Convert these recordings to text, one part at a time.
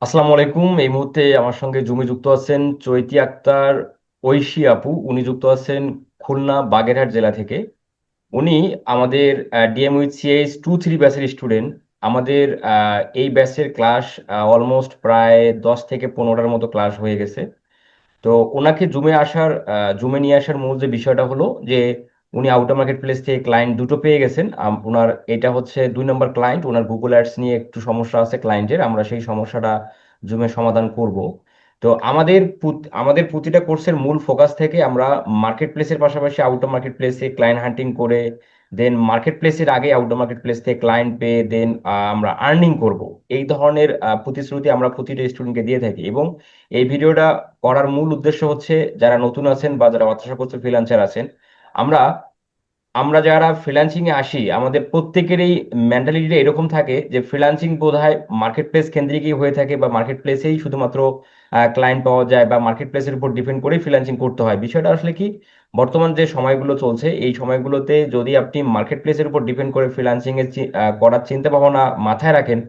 আসসালামু আলাইকুম। এই মুহূর্তে আমার সঙ্গে জুমে যুক্ত আছেন চৈতি আক্তার ঐশী আপু। উনি যুক্ত আছেন খুলনা বাগেরহাট জেলা থেকে। উনি আমাদের ডিএম উইথ সিএইচ 2-3 ব্যাচের স্টুডেন্ট। আমাদের এই ব্যাচের ক্লাস অলমোস্ট প্রায় 10 থেকে 15টার মতো ক্লাস হয়ে গেছে। তো ওনাকে জুমে নিয়ে আসার মূল যে বিষয়টা হলো যে উনি আউটার মার্কেট প্লেস থেকে ক্লায়েন্ট দুটো পেয়ে গেছেন। ওনার এটা হচ্ছে 2 নম্বর ক্লায়েন্ট। ওনার গুগল অ্যাডস নিয়ে একটু সমস্যা আছে ক্লায়েন্টের, আমরা সেই সমস্যাটা জুমে সমাধান করব। তো আমাদের প্রতিটা কোর্সের মূল ফোকাস থেকে আমরা মার্কেট প্লেসের পাশাপাশি আউটার মার্কেট প্লেসে ক্লায়েন্ট হান্টিং করে দেন মার্কেট প্লেসের আগে আউটার মার্কেট প্লেস থেকে ক্লায়েন্ট পেয়ে দেন আমরা আর্নিং করব। এই ধরনের প্রতিশ্রুতি আমরা প্রতিটা স্টুডেন্টকে দিয়ে থাকি। এবং এই ভিডিওটা করার মূল উদ্দেশ্য হচ্ছে যারা নতুন আছেন বা যারা ব্যবসা করতে ফ্রিল্যান্সার আছেন, আমরা আমরা যারা ফ্রিল্যান্সিং এ আসি আমাদের প্রত্যেকেরই মেন্টালিটিটা এরকম থাকে যে ফ্রিল্যান্সিং বোধহয় মার্কেট প্লেস কেন্দ্রিকই হয়ে থাকে বা মার্কেট প্লেসেই শুধুমাত্র ক্লায়েন্ট পাওয়া যায় বা মার্কেট প্লেসের উপর ডিপেন্ড করেই ফ্রিল্যান্সিং করতে হয়। বিষয়টা আসলে কি, বর্তমান যে সময়গুলো চলছে এই সময়গুলোতে যদি আপনি মার্কেট প্লেসের উপর ডিপেন্ড করে ফ্রিল্যান্সিং এর করার চিন্তা ভাবনা মাথায় রাখেন,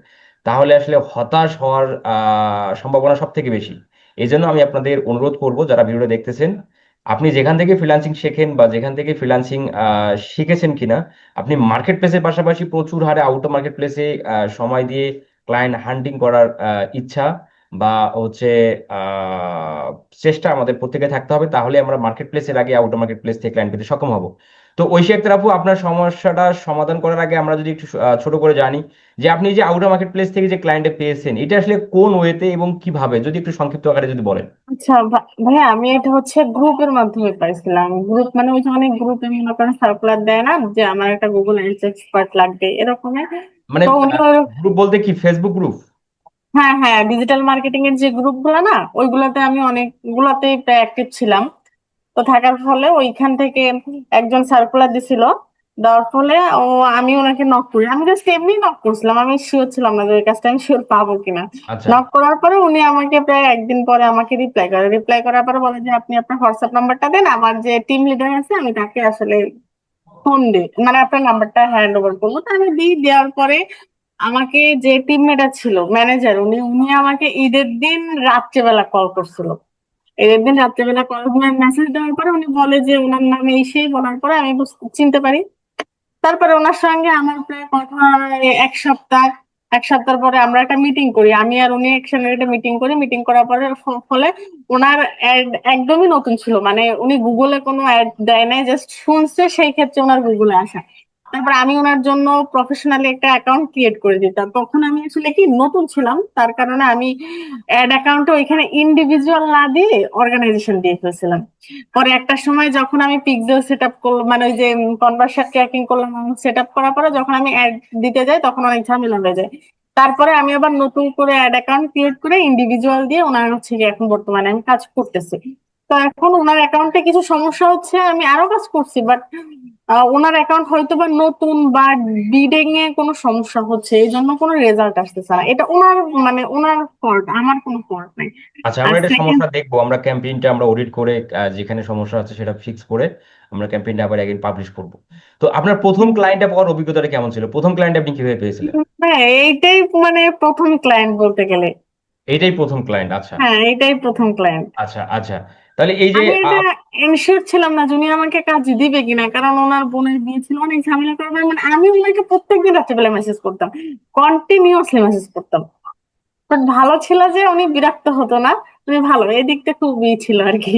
তাহলে আসলে হতাশ হওয়ার সম্ভাবনা সব থেকে বেশি। এই জন্য আমি আপনাদের অনুরোধ করব, যারা ভিডিওটা দেখতেছেন, আপনি যেখান থেকে ফ্রিল্যান্সিং শেখেন বা যেখান থেকে ফ্রিল্যান্সিং শিখেছেন কিনা, আপনি মার্কেট প্লেসের পাশাপাশি প্রচুর হারে আউটার মার্কেট প্লেসে সময় দিয়ে ক্লায়েন্ট হান্টিং করার ইচ্ছা বা হচ্ছে আহ, চেষ্টা আমাদের প্রত্যেকে থাকতে হবে। তাহলে আমরা মার্কেট প্লেসের আগে আউটার মার্কেট প্লেস থেকে ক্লায়েন্ট পেতে সক্ষম হব। তো ঐশী আক্তার আপু, আপনার সমস্যাটা সমাধান করার আগে আমরা যদি একটু ছোট করে জানি যে আপনি যে আউটার মার্কেট প্লেস থেকে যে ক্লায়েন্টে পেয়েছেন এটা আসলে কোন ওয়েতে এবং কিভাবে, যদি একটু সংক্ষিপ্ত আকারে যদি বলেন। আচ্ছা ভাইয়া, আমি এটা হচ্ছে গ্রুপের মাধ্যমে পাইছিলাম। গ্রুপ মানে ওই যে অনেক গ্রুপে মনে করেন সার্কুলার দেয় না যে আমার একটা গুগল অ্যাডস এক্সপার্ট লাগবে এরকমই। মানে তো উনি গ্রুপ বলতে কি, ফেসবুক গ্রুপ? হ্যাঁ হ্যাঁ, ডিজিটাল মার্কেটিং এর যে গ্রুপ গুলা না, ওইগুলাতে আমি অনেকগুলাতে প্রায় অ্যাক্টিভ ছিলাম। তো থাকার ফলে ওইখান থেকে একজন সার্কুলার দিছিল। দেওয়ার ফলে আমি ওনাকে নক করি, আমি জাস্ট এমনি নক করছিলাম, আমি শিওর ছিলাম না যে ওই কাজটা আমি শিওর পাবো কিনা। আচ্ছা। নক করার পরে উনি আমাকে প্রায় একদিন পরে আমাকে রিপ্লাই করার পরে বলে যে আপনি আপনার হোয়াটসঅ্যাপ নাম্বারটা দেন, আমার যে টিম লিডার আছে আমি তাকে আসলে ফোন দিই, মানে আপনার নাম্বারটা হ্যান্ড ওভার করবো। তো আমি দেওয়ার পরে আমাকে যে টিমমেট ছিল ম্যানেজার, উনি উনি আমাকে ঈদের দিন রাত্রেবেলা কল করছিল। ঈদের দিন রাত্রেবেলা কল মেসেজ দেওয়ার পরে উনি বলে যে ওনার নামে এই সেই বলার পরে আমি চিনতে পারি। তারপরে ওনার সঙ্গে আমার প্রায় কথা হয় এক সপ্তাহ পরে আমরা একটা মিটিং করি, আমি আর উনি একসঙ্গে একটা মিটিং করি। মিটিং করার পরে ফলে ওনার অ্যাড একদমই নতুন ছিল, মানে উনি গুগলে কোনো অ্যাড দেয় নাই, জাস্ট শুনছে, সেই ক্ষেত্রে ওনার গুগলে আসা। তারপর আমি ওনার জন্য প্রফেশনালি একটা অ্যাকাউন্ট ক্রিয়েট করে দিতাম। তখন আমি আসলে কি নতুন ছিলাম, তার কারণে আমি অ্যাড অ্যাকাউন্টে ওইখানে ইন্ডিভিজুয়াল না দিয়ে অর্গানাইজেশন দিয়ে ফেলছিলাম। পরে একটা সময় যখন আমি পিক্সেল সেট আপ করলাম, মানে ওই যে কনভার্সন ট্র্যাকিং করলাম, সেট আপ করার পরে যখন আমি অ্যাড দিতে যাই তখন অনেক ঝামেলা হয়ে যায়। তারপরে আমি আবার নতুন করে অ্যাড অ্যাকাউন্ট ক্রিয়েট করে ইন্ডিভিজুয়াল দিয়ে ওনার হচ্ছে কি এখন বর্তমানে আমি কাজ করতেছি। তো এখন ওনার অ্যাকাউন্টে কিছু সমস্যা হচ্ছে, আমি আরো কাজ করছি বাট ওনার অ্যাকাউন্ট হয়তো বা নতুন বা বিডিং এ কোনো সমস্যা হচ্ছে, এই জন্য কোনো রেজাল্ট আসতেছে না। এটা ওনার মানে ওনার ফল্ট, আমার কোনো ফল্ট নাই। আচ্ছা, আর আমরা এটা সেকেন্ড, সমস্যা দেখবো। আমরা ক্যাম্পেইনটা আমরা অডিট করে যেখানে সমস্যা আছে সেটা ফিক্স করে আমরা ক্যাম্পেইনটা আবার একদিন পাবলিশ করব। তো আপনার প্রথম ক্লায়েন্টটা পাওয়ার অভিজ্ঞতাটা কেমন ছিল? প্রথম ক্লায়েন্ট আপনি কিভাবে পেয়েছিলেন? হ্যাঁ এইটাই মানে প্রথম ক্লায়েন্ট বলতে গেলে। এইটাই প্রথম ক্লায়েন্ট? আচ্ছা। হ্যাঁ এইটাই প্রথম ক্লায়েন্ট। আচ্ছা আচ্ছা। তাহলে এই যে আমি এটা এনশিওর ছিলাম না যে উনি আমাকে কাজ দিবে কিনা, কারণ ওনার বোনের বিয়ে ছিল, অনেক ঝামেলা করার পরে মানে আমি ওনাকে প্রত্যেকদিন রাত্রেবেলা মেসেজ করতাম, কন্টিনিউয়াসলি মেসেজ করতাম। বাট ভালো ছিল যে উনি বিরক্ত হতো না, উনি ভালো, এই দিকটা খুবই ছিল আর কি।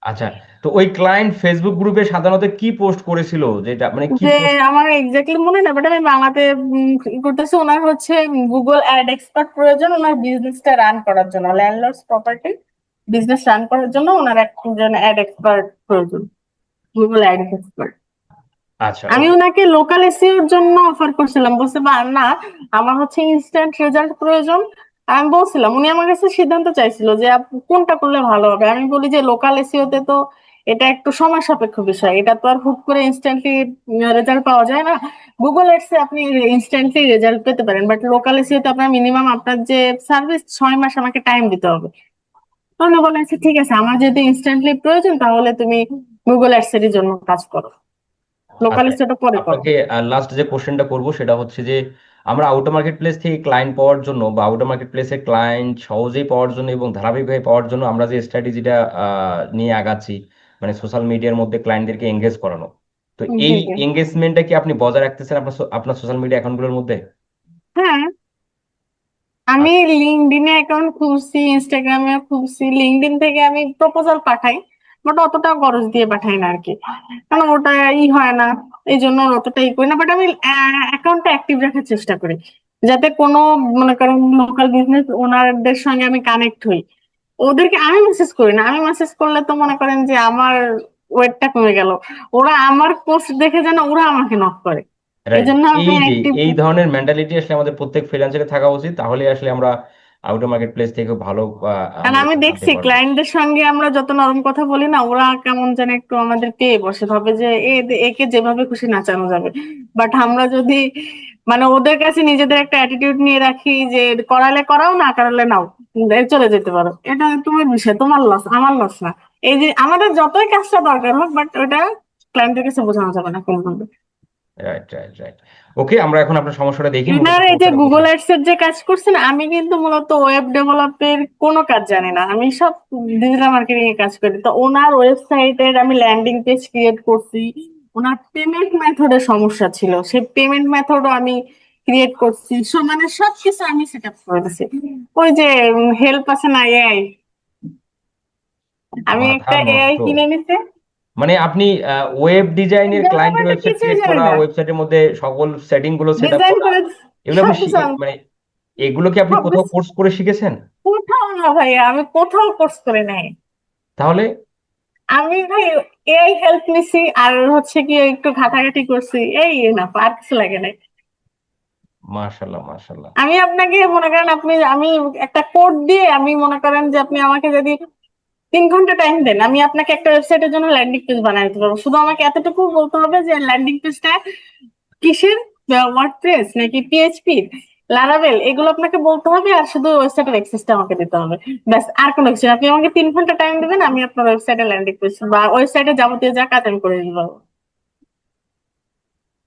আচ্ছা, তো ওই ক্লায়েন্ট ফেসবুক গ্রুপে সাধারণত কি পোস্ট করেছিল, যেটা মানে কি যে পোস্ট? আমার এক্স্যাক্টলি মনে না, বাট আমি বাংলাতে করতেছি। ওনার হচ্ছে গুগল অ্যাড এক্সপার্ট প্রয়োজন ওনার বিজনেসটা রান করার জন্য, ল্যান্ডলর্ডস প্রপার্টি বিজনেস রান করার জন্য ওনার একজন অ্যাড এক্সপার্ট প্রয়োজন, গুগল অ্যাড এক্সপার্ট। আচ্ছা, আমি ওকে। ওনাকে লোকাল এসইওর জন্য অফার করছিলাম, বলছে বা না আমার হচ্ছে ইনস্ট্যান্ট রেজাল্ট প্রয়োজন। আমি বলছিলাম, উনি আমার কাছে সিদ্ধান্ত চাইছিল যে কোনটা করলে ভালো হবে। আমি বলি যে লোকাল এসইও তে তো এটা একটু সময় সাপেক্ষ বিষয়, এটা তো আর হুট করে ইনস্ট্যান্টলি রেজাল্ট পাওয়া যায় না। গুগল এডস এ আপনি ইনস্ট্যান্টলি রেজাল্ট পেতে পারেন, বাট লোকাল এসইও তে আপনার মিনিমাম আপনার যে সার্ভিস 6 মাস আমাকে টাইম দিতে হবে। তো উনি বলে আচ্ছা ঠিক আছে, আমার যেহেতু ইনস্ট্যান্টলি প্রয়োজন তাহলে তুমি গুগল অ্যাডস এর জন্য কাজ করো, লোকাল আচ্ছা, এসইও টা পরে করো। আপনাকে লাস্ট যে কোশ্চেনটা করব সেটা হচ্ছে যে আমরা আউটো মার্কেট প্লেস থেকে ক্লায়েন্ট পাওয়ার জন্য বা আউটো মার্কেট প্লেসে ক্লায়েন্ট সহজেই পাওয়ার জন্য এবং ধারাবাহিকভাবে পাওয়ার জন্য আমরা যে স্ট্র্যাটেজিটা নিয়ে আগাচ্ছি, মানে সোশ্যাল মিডিয়ার মধ্যে ক্লায়েন্টদেরকে এঙ্গেজ করানো, তো জি এই জি। এঙ্গেজমেন্টটা কি আপনি বজায় রাখতেছেন আপনার আপনার সোশ্যাল মিডিয়া অ্যাকাউন্টগুলোর মধ্যে? হ্যাঁ, আমি আচ্ছা। লিঙ্কডইনে অ্যাকাউন্ট খুলছি, ইনস্টাগ্রামে খুলছি। লিঙ্কডইন থেকে আমি প্রপোজাল পাঠাই, বাট অতটা খরচ দিয়ে পাঠাই না আর কি, কারণ ওটা হয় না, এই জন্য অতটা করি না। বাট আমি অ্যাকাউন্টটা অ্যাক্টিভ রাখার চেষ্টা করি, যাতে কোনো, মনে করেন, লোকাল বিজনেস ওনারদের সঙ্গে আমি কানেক্ট হই। ওদেরকে আমি মেসেজ করি না, আমি মেসেজ করলে তো মনে করেন যে আমার ওয়েটটা কমে গেল। ওরা আমার পোস্ট দেখে যেন ওরা আমাকে নক করে, এই রাইট। জন্য এই আমি যে অ্যাক্টিভ। এই ধরনের মেন্টালিটি আসলে আমাদের প্রত্যেক ফ্রিল্যান্সারে থাকা উচিত, তাহলে আসলে আমরা আউটো মার্কেট প্লেস থেকে ভালো কারণ আমরা আমি কিছু আনতে দেখছি পারবো। ক্লায়েন্টদের সঙ্গে আমরা যত নরম কথা বলি না, ওরা কেমন যেন একটু আমাদের পেয়ে বসে, ভাবে যে একে যেভাবে খুশি নাচানো যাবে। বাট আমরা যদি মানে ওদের কাছে নিজেদের একটা অ্যাটিটিউড নিয়ে রাখি যে করালে করাও, না করালে নাও, চলে যেতে পারো, এটা তোমার বিষয়, তোমার লস, আমার লস না। এই যে আমাদের যতই কাজটা দরকার হোক, বাট ওটা ক্লায়েন্টের কাছে বোঝানো যাবে না কোনোভাবে। Right, right, right. ওকে, আমরা এখন আপনার সমস্যাটা দেখি, মূলত এবার এই যে সমস্যাটা গুগল কোথায়। অ্যাডস এর যে কাজ করছেন, আমি কিন্তু মূলত ওয়েব ডেভেলপের কোনো কাজ জানি না, আমি সব ডিজিটাল মার্কেটিং এ কাজ করি। তো ওনার ওয়েবসাইটের আমি ল্যান্ডিং পেজ ক্রিয়েট করছি। ওনার পেমেন্ট মেথডের সমস্যা ছিল, সেই পেমেন্ট মেথডও আমি ক্রিয়েট করছি। মানে সবকিছু আমি সেট আপ করে দিছি। ওই যে হেল্প আছে না, এআই, আমি মাথা একটা এআই নষ্ট। কিনে নিতে, মানে আপনি ওয়েব ডিজাইনের ক্লায়েন্ট ডেভেলপমেন্টের ওয়েবসাইট কিছুই ক্রিয়েট জানি করা, না, ওয়েবসাইটের মধ্যে সকল সেটিং গুলো সেট আপ ডিজাইন করা, করে এগুলো আপনি সবকিছু মানে এগুলো কি আপনি কোথাও সবকিছু কোর্স করে শিখেছেন? কোথাও না ভাইয়া, আমি কোথাও কোর্স করে নাই। তাহলে? আমি ভাই এআই হেল্প নিছি, আর হচ্ছে কি একটু ঘাটাঘাটি করছি, এই না, আর কিছু লাগে নাই। মাশাল্লাহ, মাশাল্লাহ। আমি আপনাকে মনে করেন, আমি একটা কোড দিয়ে, আমি মনে করেন যে আপনি আমাকে যদি 3 ঘন্টা টাইম দেন, আমি আপনাকে একটা ওয়েবসাইটের জন্য ল্যান্ডিং পেজ বানিয়ে দিতে পারবো। শুধু আমাকে এতটুকু বলতে হবে যে ল্যান্ডিং পেজটা কিসের, ওয়ার্ডপ্রেস নাকি পিএইচপি, লারাভেল, এগুলো আপনাকে বলতে হবে, আর শুধু ওয়েবসাইটের অ্যাক্সেসটা আমাকে দিতে হবে। ব্যাস, আর কোনো কিছু না। আপনি আমাকে 3 ঘন্টা টাইম দেবেন, আমি আপনার ওয়েবসাইটে ল্যান্ডিং পেজ বা ওয়েবসাইটে যাবতীয় যা কাজ আমি করে দিতে পারবো।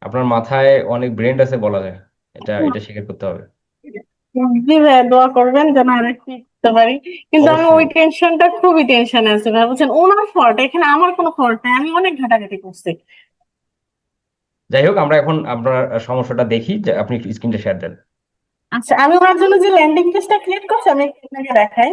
আপনার মাথায় অনেক ব্রেন আছে বলা যায়, এটা এটা স্বীকার করতে হবে। জি ভাইয়া, দোয়া করবেন যেন আরেক করতে পারি। কিন্তু আমি ওই অবশ্যই। টেনশনটা, খুবই টেনশনে আছি ভাই, বুঝছেন, ওনার ফল্ট, এখানে আমার কোনো ফল্ট নাই, আমি অনেক ঘাটাঘাটি করছি। যাই হোক, আমরা এখন আপনার সমস্যাটা দেখি, যে আপনি স্ক্রিনটা শেয়ার দেন। আচ্ছা, আমি ওনার জন্য যে ল্যান্ডিং পেজটা ক্রিয়েট করছি, আমি আপনাকে দেখাই।